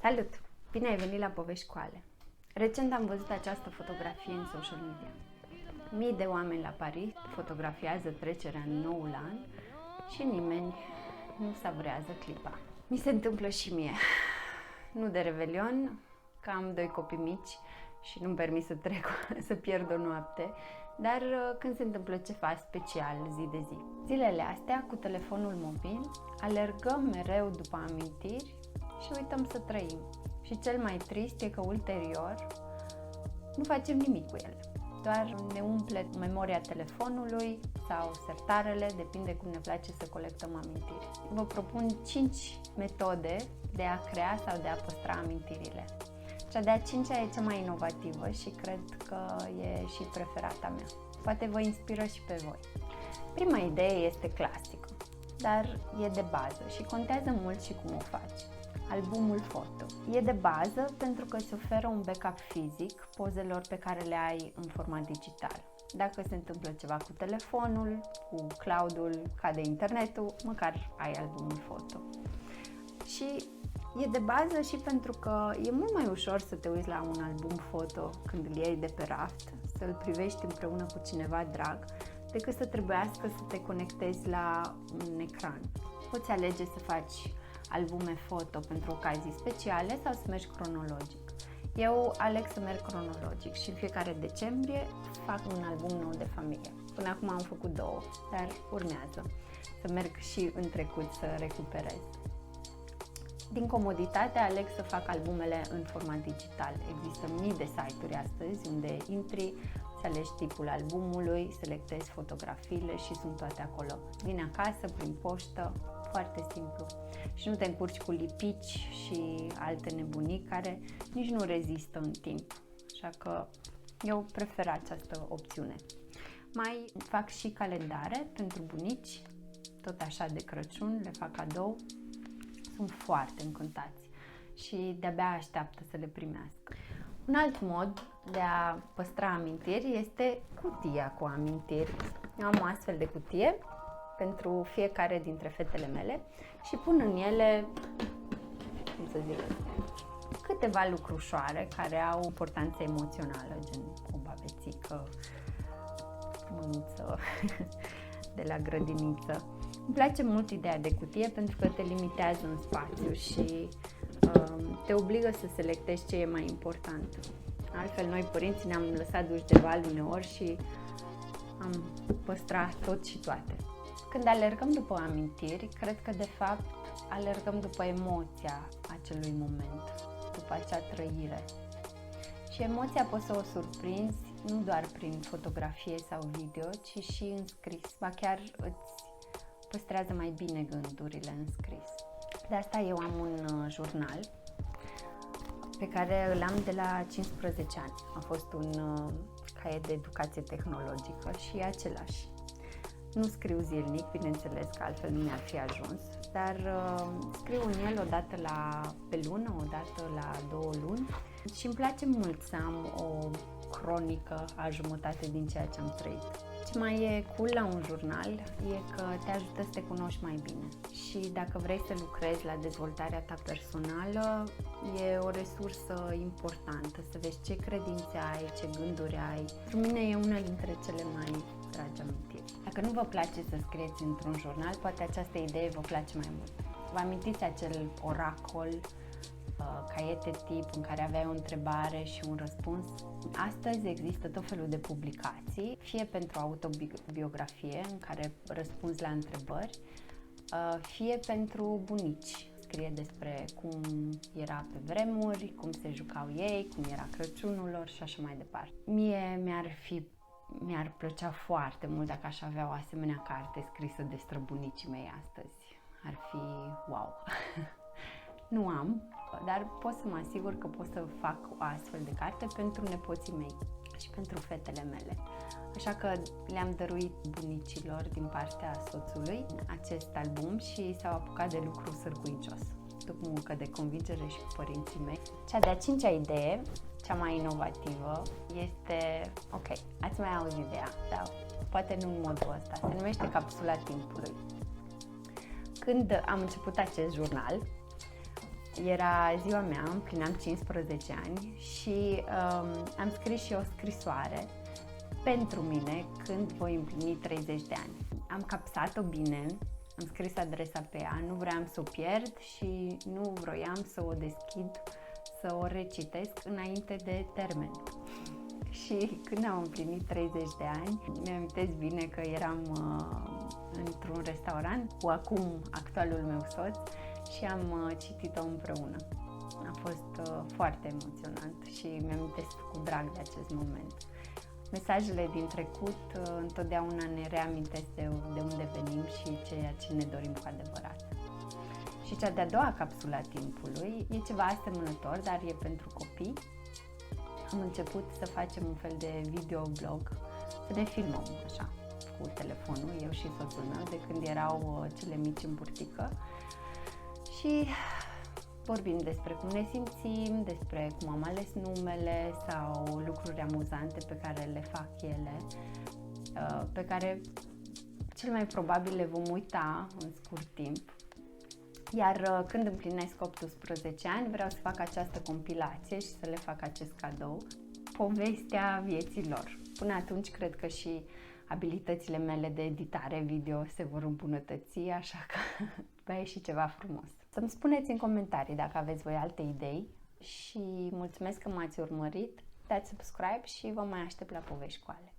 Salut! Bine ai venit la Povești cu Ale! Recent am văzut această fotografie în social media. Mii de oameni la Paris fotografiază trecerea în noul an și nimeni nu savurează clipa. Mi se întâmplă și mie. Nu de Revelion, că am 2 copii mici și nu-mi permit să pierd o noapte, dar când se întâmplă ceva special zi de zi. Zilele astea, cu telefonul mobil, alergăm mereu după amintiri și uităm să trăim. Și cel mai trist e că ulterior nu facem nimic cu ele. Doar ne umple memoria telefonului sau sertarele, depinde cum ne place să colectăm amintiri. Vă propun 5 metode de a crea sau de a păstra amintirile. Cea de-a 5-a e cea mai inovativă și cred că e și preferata mea. Poate vă inspiră și pe voi. Prima idee este clasică, dar e de bază și contează mult și cum o faci. Albumul foto. E de bază pentru că îți oferă un backup fizic pozelor pe care le ai în format digital. Dacă se întâmplă ceva cu telefonul, cu cloud-ul, cade internetul, măcar ai albumul foto. Și e de bază și pentru că e mult mai ușor să te uiți la un album foto când îl iei de pe raft, să-l privești împreună cu cineva drag, decât să trebuiască să te conectezi la un ecran. Poți alege să faci albume foto pentru ocazii speciale sau să mergi cronologic. Eu aleg să merg cronologic și în fiecare decembrie fac un album nou de familie. Până acum am făcut 2, dar urmează să merg și în trecut să recuperez. Din comoditate aleg să fac albumele în format digital. Există mii de site-uri astăzi unde intri, să alegi tipul albumului, selectezi fotografiile și sunt toate acolo. Vine acasă, prin poștă, foarte simplu. Și nu te încurci cu lipici și alte nebunii care nici nu rezistă în timp. Așa că eu prefer această opțiune. Mai fac și calendare pentru bunici, tot așa de Crăciun, le fac cadou. Sunt foarte încântați și de-abia așteaptă să le primească. Un alt mod de a păstra amintiri este cutia cu amintiri. Eu am o astfel de cutie pentru fiecare dintre fetele mele și pun în ele, cum să zic, câteva lucrușoare care au importanță emoțională, gen o babețică, mânuță de la grădiniță. Îmi place mult ideea de cutie pentru că te limitează în spațiu și te obligă să selectezi ce e mai important. Altfel, noi părinții ne-am lăsat duși de val uneori și am păstrat tot și toate. Când alergăm după amintiri, cred că de fapt alergăm după emoția acelui moment, după acea trăire. Și emoția poți să o surprinzi nu doar prin fotografie sau video, ci și în scris. Ba chiar îți păstrează mai bine gândurile în scris. De asta eu am un jurnal pe care îl am de la 15 ani. A fost un caiet de educație tehnologică și e același. Nu scriu zilnic, bineînțeles că altfel nu mi-ar fi ajuns, dar scriu în el o dată pe lună, o dată la 2 luni și îmi place mult să am o cronică a jumătate din ceea ce am trăit. Ce mai e cool la un jurnal e că te ajută să te cunoști mai bine și dacă vrei să lucrezi la dezvoltarea ta personală, e o resursă importantă, să vezi ce credințe ai, ce gânduri ai. Pentru mine e una dintre cele mai dragi amintiri. Dacă nu vă place să scrieți într-un jurnal, poate această idee vă place mai mult. Vă amintiți acel oracol, caiete tip în care aveai o întrebare și un răspuns? Astăzi există tot felul de publicații, fie pentru autobiografie, în care răspunzi la întrebări, fie pentru bunici. Scrie despre cum era pe vremuri, cum se jucau ei, cum era Crăciunul lor și așa mai departe. Mie mi-ar plăcea foarte mult dacă aș avea o asemenea carte scrisă de străbunicii mei astăzi. Ar fi wow! Nu am, dar pot să mă asigur că pot să fac o astfel de carte pentru nepoții mei și pentru fetele mele. Așa că le-am dăruit bunicilor din partea soțului acest album și s-au apucat de lucru sârguicios, după muncă de convingere și cu părinții mei. Cea de-a 5-a idee, cea mai inovativă, este, ok, ați mai auzit de ea, dar poate nu în modul ăsta, se numește capsula timpului. Când am început acest jurnal, Era ziua mea, împlineam 15 ani și am scris și o scrisoare pentru mine când voi împlini 30 de ani. Am capsat-o bine, am scris adresa pe ea, nu vreau să o pierd și nu vroiam să o deschid, să o recitesc înainte de termen. Și când am împlinit 30 de ani, mi-amintesc bine că eram într-un restaurant cu acum actualul meu soț și am citit-o împreună. A fost foarte emoționant și mi-amintesc cu drag de acest moment. Mesajele din trecut întotdeauna ne reamintesc de unde venim și ceea ce ne dorim cu adevărat. Și cea de-a doua capsulă a timpului e ceva asemănător, dar e pentru copii. Am început să facem un fel de videoblog, să ne filmăm așa, cu telefonul, eu și soțul meu, de când erau cele mici în burtică. Și vorbim despre cum ne simțim, despre cum am ales numele sau lucruri amuzante pe care le fac ele, pe care cel mai probabil le vom uita în scurt timp. Iar când împlinesc 18 ani, vreau să fac această compilație și să le fac acest cadou, povestea vieții lor. Până atunci, cred că și abilitățile mele de editare video se vor îmbunătăți, așa că va ieși ceva frumos. Să-mi spuneți în comentarii dacă aveți voi alte idei și mulțumesc că m-ați urmărit, dați subscribe și vă mai aștept la povești cu Ale.